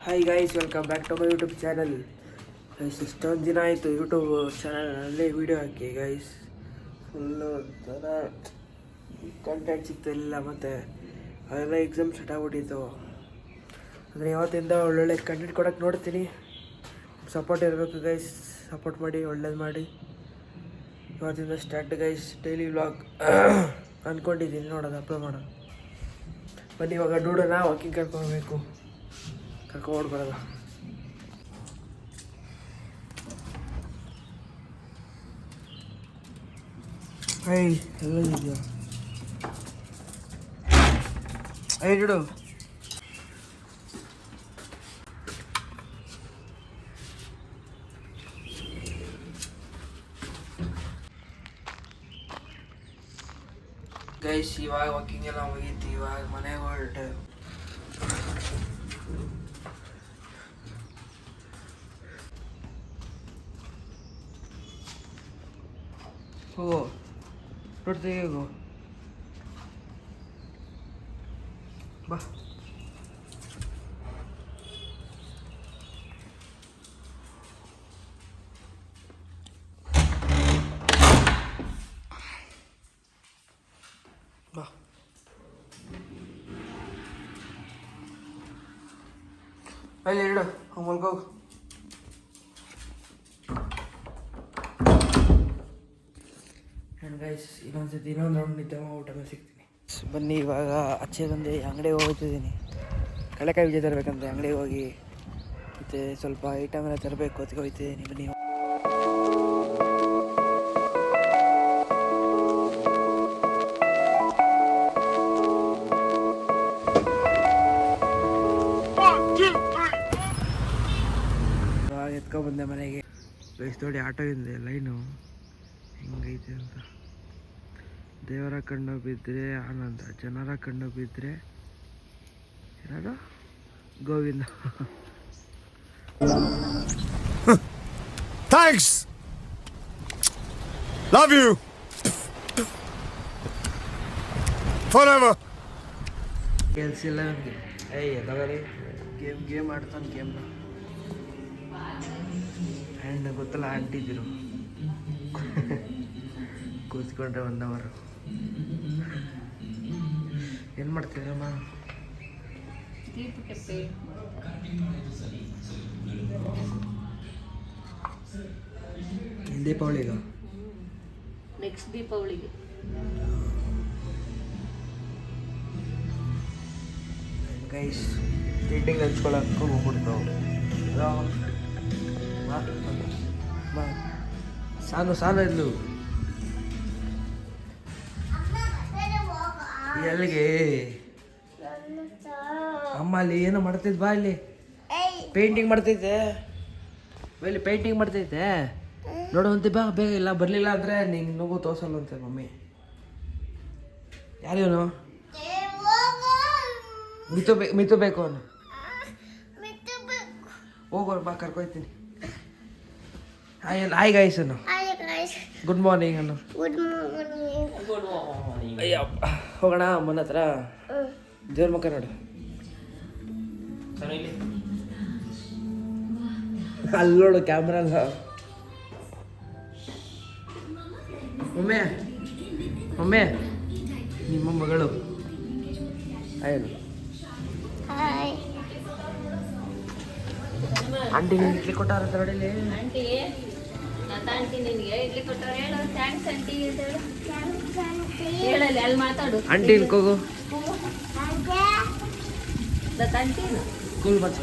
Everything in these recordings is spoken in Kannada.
Hi guys, welcome back to my YouTube channel. Guys, ಇಷ್ಟೊಂದು ದಿನ ಆಯಿತು ಯೂಟ್ಯೂಬ್ ಚಾನಲಲ್ಲೇ ವೀಡಿಯೋ ಹಾಕಿ ಗೈಸ್. ಫುಲ್ಲು ಒಂಥರ ಕಂಟೆಂಟ್ ಸಿಗ್ತಿಲ್ಲ, ಮತ್ತು ಅದೆಲ್ಲ ಎಕ್ಸಾಮ್ ಸ್ಟಾರ್ಟ್ ಆಗ್ಬಿಟ್ಟಿತ್ತು. ಅಂದರೆ ಯಾವತ್ತಿಂದ ಒಳ್ಳೊಳ್ಳೆ ಕಂಟೆಂಟ್ ಕೊಡೋಕ್ಕೆ ನೋಡ್ತೀನಿ. ಸಪೋರ್ಟ್ ಇರಬೇಕು ಗೈಸ್, ಸಪೋರ್ಟ್ ಮಾಡಿ, ಒಳ್ಳೇದು ಮಾಡಿ. ಇವತ್ತಿಂದ ಸ್ಟಾರ್ಟ್ ಗೈಸ್, ಡೈಲಿ ವ್ಲಾಗ್ ಅಂದ್ಕೊಂಡಿದ್ದೀನಿ, ನೋಡೋದು ಅಪ್ಲೋಡ್ ಮಾಡೋದು. ಬನ್ನಿ ಇವಾಗ ಡೂಡೋಣ, ವಾಕಿಂಗ್ ಕರ್ಕೊಳ್ಬೇಕು, ಓಡ್ಬರೋದು. ಐ ಎಲ್ಲ ಐ ಡೂಡು ಗೈಸ್. ಇವಾಗ ವಾಕಿಂಗ್ ಎಲ್ಲ ಹೋಗಿತ್ತು, ಇವಾಗ ಮನೆಗೆ ಹೊರಟೆ. ಹೋಗೋ ರೋಡ್ ತೆಗೆಗೋ, ಬಾ. ಬಾ ಅಲ್ಲಿ ಇಡು, ಮಲ್ಕೋಗು. ಗೈಸ್, ಇನ್ನೊಂದ್ಸತಿ ಇನ್ನೊಂದು ರೌಂಡ್ ನಿದ್ದೆ ಊಟನ ಸಿಗ್ತೀನಿ. ಬನ್ನಿ ಇವಾಗ ಆಚೆ ಬಂದು ಅಂಗಡಿಗೆ ಹೋಗ್ತಿದ್ದೀನಿ. ಕಡಲೆಕಾಯಿ ಬೀಜ ತರಬೇಕಂತೆ, ಅಂಗಡಿಗೆ ಹೋಗಿ ಮತ್ತು ಸ್ವಲ್ಪ ಐಟಮ್ ಎಲ್ಲ ತರಬೇಕು, ಅದಕ್ಕೆ ಹೋಗ್ತಿದ್ದೀನಿ. ಬನ್ನಿ. ಇವಾಗ ಎತ್ಕೊಬಂದೆ ಮನೆಗೆ. ಗೈಸ್ ನೋಡಿ, ಆಟೋ ಇದೆ ಲೈನು ಹೆಂಗೈತೆ ಅಂತ. ದೇವರ ಕಣ್ಣು ಬಿದ್ದರೆ ಆನಂದ, ಜನರ ಕಣ್ಣು ಬಿದ್ದರೆ ಏನಾದ್ರು Govinda. Thanks, love you forever. ಕೆಲ್ಸ ಇಲ್ಲ ನನಗೆ. ಎದಾಗಲಿ ಗೇಮ್ ಆಡ್ತಾನೆ, ಗೇಮ್ನ. ಆ್ಯಂಡ್ ಗೊತ್ತಲ್ಲ, ಆಂಟಿದಿರು ಕೂತ್ಕೊಂಡ್ರೆ 1 ಅವರ್. ಏನು ಮಾಡ್ತಿದ್ರಮ್ಮ? ದೀಪಾವಳಿಗ? ನೆಕ್ಸ್ಟ್ ದೀಪಾವಳಿಗೆ. ಗೈಸ್, ಪೇಂಟಿಂಗ್ ಹಚ್ಕೊಳಕ್ಕೆ ಹೋಗ್ಬಿಡ್ತಾವೆ. ಸಾನು ಇದ್ಲು ಎಲ್ಲಿಗೆ? ಅಮ್ಮ ಅಲ್ಲಿ ಏನೋ ಮಾಡ್ತಿದ್, ಬಾ ಇಲ್ಲಿ ಪೇಂಟಿಂಗ್ ಮಾಡ್ತೈತೆ. ಇಲ್ಲಿ ಪೇಂಟಿಂಗ್ ಮಾಡ್ತೈತೆ, ನೋಡುವಂತೆ ಬಾ ಬೇಗ. ಇಲ್ಲ ಬರಲಿಲ್ಲ ಅಂದರೆ ನಿನಗೂ ತೋರ್ಸಲ್ಲಂತೆ ಮಮ್ಮಿ. ಯಾರೇನು ಮಿತು ಬೇಕು ಅವನು. ಹೋಗೋರು ಬಾ, ಕರ್ಕೊಯ್ತೀನಿ. ಹಾಯ್ ಗೈಸ್ ಅನ್ನು, ಗುಡ್ ಮಾರ್ನಿಂಗ್ ಅನ್ನು. ಅಯ್ಯಪ್ಪ, ಹೋಗೋಣ ಅಮ್ಮನ ಹತ್ರ. ದೇವ್ರ ಮಕ್ಕ ನೋಡು, ಅಲ್ಲಿ ನೋಡು ಕ್ಯಾಮ್ರಾ ಅಲ್ಲ. ಒಮ್ಮೆ ನಿಮ್ಮ ಮಗಳು ಆಯ್ತು. ಆಂಟಿ ಇಡ್ಲಿ ಕೊಟ್ಟಾರಂತ ನೋಡಿಲಿ. ಆಂಟಿ ಇಲ್ಕೋಗು, ಕೂಲ್ ಬಚ್ಚ.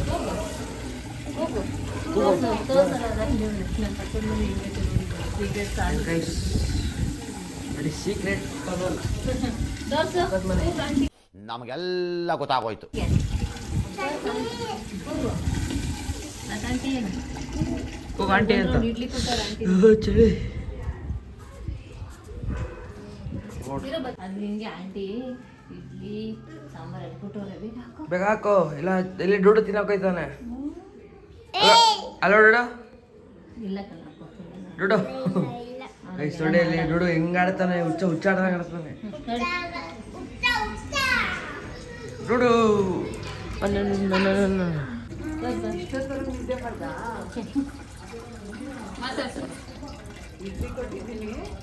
ಸೀಕ್ರೆಟ್ ನಮಗೆಲ್ಲ ಗೊತ್ತಾಗೋಯ್ತು. ಆಂಟಿ ಅಂತ ಚಳಿ. ಬೇಗ ಹಾಕೋ, ಇಲ್ಲ ಎಲ್ಲಿ ಡೂಡು ತಿನ್ನೋಕೈತಾನೆ. ಅಲ್ಲ ಡೂಡು, ಡೂಡು ಗೈಸ್ ನೋಡಿ, ಅಲ್ಲಿ ಡೂಡು ಹೆಂಗ್ ಆಡ್ತಾನೆ, ಹುಚ್ಚಾಡ್ದಂಗೆ ಆಡ್ತಾನೆ. ಡೂಡು ಮಾತಾಡ್ಸು.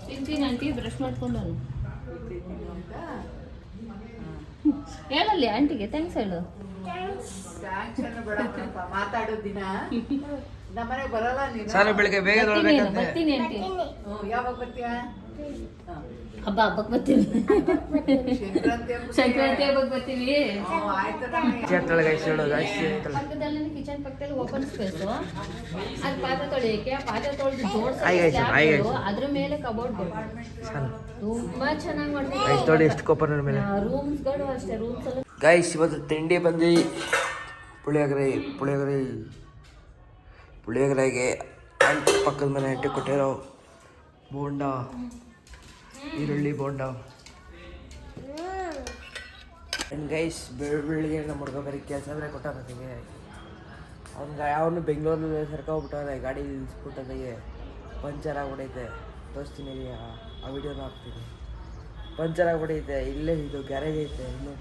ತಿಂತೀನಿ ಆಂಟಿ, ಬ್ರಷ್ ಮಾಡ್ಕೊಂಡು ಹೇಳಲ್ಲಿ ಆಂಟಿಗೆ ಥ್ಯಾಂಕ್ಸ್ ಹೇಳು. ಮಾತಾಡೋ ದಿನ ನಮ್ಮನೆಗೆ ಬರಲ್ಲ ನೀನು. ಸಾಲ ಬೆಳಿಗ್ಗೆ ಬೇಗ ನೋಡ್ಬೇಕಂತೆ. ಬರ್ತೀನಿ ಆಂಟಿ. ಯಾವಾಗ ಬರ್ತೀಯ? ಹಬ್ಬಕ್ಕೆ ಬರ್ತೀವಿ. ಸಂಕ್ರಾಂತಿ ಹಬ್ಬಕ್ಕೆ ಬರ್ತೀವಿ. ಆಯ್ತು. ಪಕ್ಕದಲ್ಲಿ ಕಿಚನ್ ಪಕ್ಕದಲ್ಲಿ ಓಪನ್ ಸ್ಪೇಸ್, ಅದು ಪಾತ್ರೆ ತೊಳೆಯಕ್ಕೆ, ಆ ಪಾತ್ರೆ ತೊಳೆದು ಅದ್ರ ಮೇಲೆ ಕಬೋರ್ಡ್ ತುಂಬಾ ಚೆನ್ನಾಗಿ ಮಾಡ್ತೀವಿ. ಎಷ್ಟು ಕೋಪರ್ ಮೇಲೆ ರೂಮ್ಸ್ಗಳು ಅಷ್ಟೇ, ರೂಮ್ಸ್ ಎಲ್ಲ. ಗೈಸ್ ಇವತ್ತು ತಿಂಡಿ ಬಂದು ಪುಳಿಯೋಗರೆಗೆ ಪಕ್ಕದ ಮನೆ ಅಂಟಿ ಕೊಟ್ಟಿರೋ ಬೋಂಡ, ಈರುಳ್ಳಿ ಬೋಂಡ. ಆ್ಯಂಡ್ ಗೈಸ್ ಬೆಳಿಗ್ಗೆ ನಮ್ಮ ಹುಡುಗ ಬರೀ ಕೆಲಸ ಬೇರೆ ಕೊಟ್ಟಾನಿಗೆ. ಅವ್ನಿಗೆ ಯಾವನು ಬೆಂಗಳೂರಲ್ಲಿ ಸರ್ಕೊಂಡ್ಬಿಟ್ಟವ್ರೆ, ಗಾಡಿ ನಿಲ್ಸ್ಬಿಟ್ಟದಾಗೆ ಪಂಚರ್ ಆಗ್ಬಿಟ್ಟೈತೆ. ತೋರಿಸ್ತೀನಿ, ಆ ವಿಡಿಯೋನ ಹಾಕ್ತೀನಿ. ಪಂಚರ್ ಆಗ್ಬಿಟ್ಟೈತೆ. ಇಲ್ಲೇ ಇದು ಗ್ಯಾರೇಜ್ ಐತೆ, ಇಲ್ಲೇ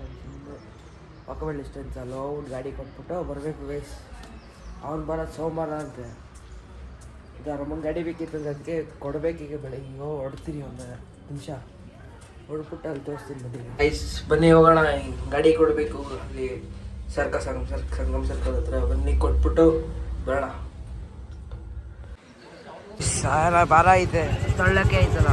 ಪಕ್ಕಬಳ್ಳಿ ಡಿಸ್ಟೆನ್ಸ್ ಅಲ್ಲ. ಅವ್ನು ಗಾಡಿ ಕೊಟ್ಬಿಟ್ಟು ಬರಬೇಕು ಗೈಸ್. ಅವ್ನು ಬರೋದು ಸೋಮವಾರ ಅಂತೆ. ಇದು ರಮ್ಮನ ಗಾಡಿ ಬೇಕಿತ್ತು, ಅದಕ್ಕೆ ಕೊಡಬೇಕೀಗ. ಬೆಳಗ್ಗೆ ಹೊಡ್ತೀನಿ, ಒಂದು ನಿಮಿಷ ಹೊಡ್ಬಿಟ್ಟು ಅಲ್ಲಿ ತೋರಿಸ್ತೀನಿ. ಬನ್ನಿ ಗೈಸ್, ಬನ್ನಿ ಹೋಗೋಣ. ಗಾಡಿ ಕೊಡಬೇಕು ಅಲ್ಲಿ ಸಂಗಮ್ ಸರ್ಕಲ್ ಹತ್ರ. ಬನ್ನಿ ಕೊಟ್ಬಿಟ್ಟು ಬರೋಣ. ಸಾಲ ಭಾರ ಐತೆ, ತೊಳ್ಳಕ್ಕೆ ಐತಲ್ಲ.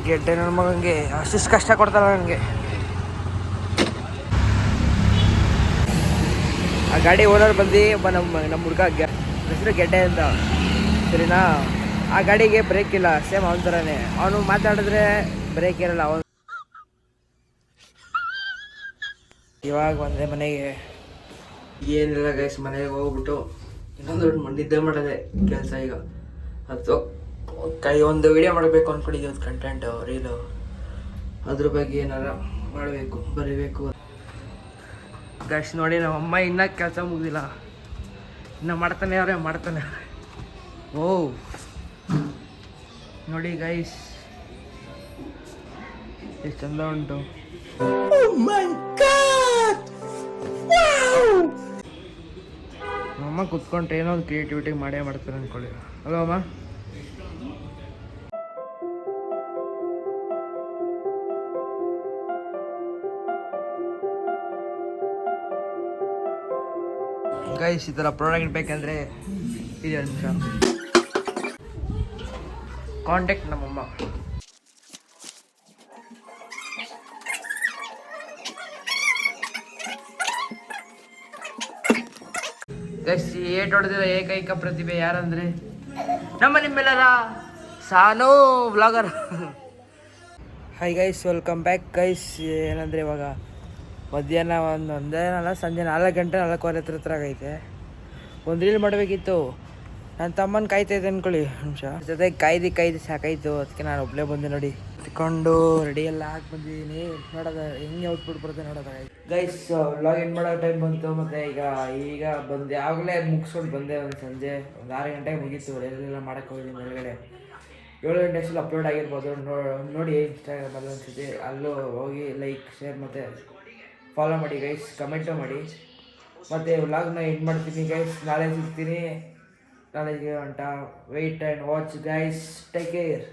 ಗೆಡ್ಡೆ ನನ್ನ ಮಗನಿಗೆ ಅಷ್ಟು ಕಷ್ಟ ಕೊಡ್ತಾರ ನನಗೆ. ಆ ಗಾಡಿ ಓನರ್ ಬಂದು ಒಬ್ಬ ನಮ್ಮ ಹುಡುಗ ಹೆಸರು ಗೆಡ್ಡೆ ಅಂತ, ಸರಿನಾ? ಆ ಗಾಡಿಗೆ ಬ್ರೇಕ್ ಇಲ್ಲ, ಸೇಮ್ ಅವನ ಥರನೇ. ಅವನು ಮಾತಾಡಿದ್ರೆ ಬ್ರೇಕ್ ಇರಲ್ಲ. ಅವನು ಇವಾಗ ಬಂದೆ ಮನೆಗೆ. ಏನಿಲ್ಲ ಗೈಸ್, ಮನೆಗೆ ಹೋಗ್ಬಿಟ್ಟು ಇನ್ನೊಂದು ನಿದ್ದೆ ಮಾಡೋದೆ ಕೆಲಸ ಈಗ. ಅದು ಒಂದು ವಿಡಿಯೋ ಮಾಡಬೇಕು ಅಂದ್ಕೊಂಡಿದ್ದೀವಿ, ಕಂಟೆಂಟ್ ರೀಲು. ಅದ್ರ ಬಗ್ಗೆ ಏನಾರ ಮಾಡಬೇಕು, ಬರೀಬೇಕು. ಗೈಸ್ ನೋಡಿ, ನಮ್ಮ ಅಮ್ಮ ಇನ್ನೂ ಕೆಲಸ ಮುಗಿದಿಲ್ಲ, ಇನ್ನೂ ಮಾಡ್ತಾನೆ ಮಾಡ್ತಾನೆ. ಓ ನೋಡಿ ಗೈಸ್, ಎಷ್ಟು ಚಂದ ಉಂಟು. ಅಮ್ಮ ಕುತ್ಕೊಂಡ್ರೆ ಏನೋ ಒಂದು ಕ್ರಿಯೇಟಿವಿಟಿ ಮಾಡೇ ಮಾಡ್ತಾರೆ ಅಂದ್ಕೊಳ್ಳಿ. ಅಲ್ವಾ ಅಮ್ಮ? ಗೈಸ್, ಈ ಥರ ಪ್ರಾಡಕ್ಟ್ ಬೇಕಂದರೆ ಇದೆ ನಿಮಿಷ, ಕಾಂಟ್ಯಾಕ್ಟ್ ನಮ್ಮಮ್ಮ. ಗೈಸ್, ಏಟ್ ಹೊಡೆದಿರೋ ಏಕೈಕ ಪ್ರತಿಭೆ ಯಾರಂದರೆ ನಮ್ಮ ನಿಮ್ಮೆಲ್ಲರ Sano vlogger. Hi guys, welcome back guys. ಏನಂದರೆ ಇವಾಗ ಮಧ್ಯಾಹ್ನ ಒಂದೇನಲ್ಲ, ಸಂಜೆ 4 ಗಂಟೆ 4:15 ಹತ್ರ ಆಗೈತೆ. ಒಂದು ರೀಲ್ ಮಾಡಬೇಕಿತ್ತು. ನನ್ನ ತಮ್ಮನ ಕಾಯ್ತಾಯಿದ್ದೆ ಅಂದ್ಕೊಳ್ಳಿ ನಿಮಿಷ. ಜೊತೆ ಕಾಯ್ದು ಸಾಕಾಯಿತು. ಅದಕ್ಕೆ ನಾನು ಒಬ್ಬಳೇ ಬಂದೆ ನೋಡಿ. ತಿಳ್ಕೊಂಡು ರೆಡಿ ಎಲ್ಲ ಹಾಕಿ ಬಂದಿದ್ದೀನಿ. ನೋಡೋದ ಹೆಂಗೆ ಔಟ್ಪುಟ್ ಬರುತ್ತೆ ನೋಡೋದ ಗೈಸ್. ವ್ಲಾಗ್ ಎಂಡ್ ಮಾಡೋ ಟೈಮ್ ಬಂತು. ಮತ್ತು ಈಗ ಬಂದೆ, ಆಗಲೇ ಮುಗಿಸ್ಕೊಂಡು ಬಂದೆ. ಒಂದು ಸಂಜೆ 6 ಗಂಟೆಗೆ ಮುಗೀತು. ಎಲ್ಲ ಮಾಡೋಕ್ಕೆ ಹೋಗಿದ್ದೀನಿ ಮೇಲ್ಗಡೆ. 7 ಗಂಟೆ ಅಷ್ಟಲ್ಲಿ ಅಪ್ಲೋಡ್ ಆಗಿರ್ಬೋದು. ನೋಡಿ ಇನ್ಸ್ಟಾಗ್ರಾಮಲ್ಲಿ ಅನ್ಸುತ್ತೆ. ಅಲ್ಲೂ ಹೋಗಿ ಲೈಕ್, ಶೇರ್ ಮತ್ತು ಫಾಲೋ ಮಾಡಿ ಗೈಸ್. ಕಮೆಂಟು ಮಾಡಿ. ಮತ್ತು ವ್ಲಾಗ್ನ ಎಂಡ್ ಮಾಡ್ತೀನಿ ಗೈಸ್. ನಾಳೆ ಸಿಗ್ತೀನಿ. ನಾಳೆಗೆ wait and watch guys. Take care.